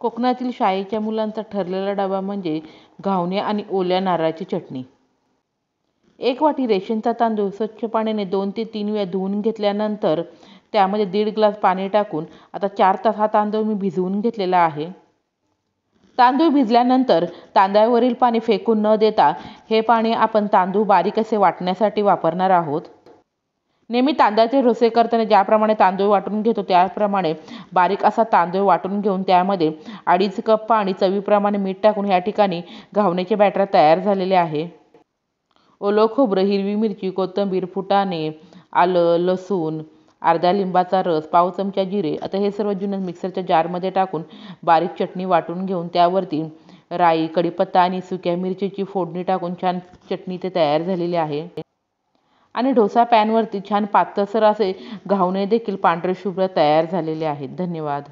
कोकणातील शाळेच्या मुलांचा ठरलेला डबा म्हणजे घावणे आणि ओल्या नारळाची चटणी. 1 वाटी रेशनचा तांदूळ स्वच्छ पाण्याने 2 ते 3 वेळा धुवून घेतल्यानंतर त्यामध्ये 1.5 ग्लास पाणी टाकून आता 4 तास हा तांदूळ मी भिजवून घेतलेला आहे. तांदूळ भिजल्यानंतर तांदळावरील पाणी फेकून न देता हे पाणी आपण तांदूळ बारीक असे वाटण्यासाठी वापरणार आहोत. नेहमी तांदळाचे डोसे करताना ज्याप्रमाणे तांदूळ वाटून घेतो त्याप्रमाणे बारीक असा तांदूळ वाटून घेऊन त्यामध्ये 2.5 कप पाणी चवीप्रमाणे मीठ टाकून या ठिकाणी घावण्याचे बॅटर तयार झालेले आहे. ओलं खोबरं, हिरवी मिरची, कोथिंबीर, फुटाणे, आलं, लसूण, अर्धा लिंबाचा रस, पाव चमचा जिरे. आता हे सर्व जिन्नस मिक्सरच्या जारमध्ये टाकून बारीक चटणी वाटून घेऊन त्यावरती राई, कढीपत्ता आणि सुक्या मिरचीची फोडणी टाकून छान चटणी ते तयार झालेली आहे. आणि डोसा पॅनवरती छान पातळसर असे घावणे देखील पांढरे शुभ्र तयार झालेले आहेत. धन्यवाद.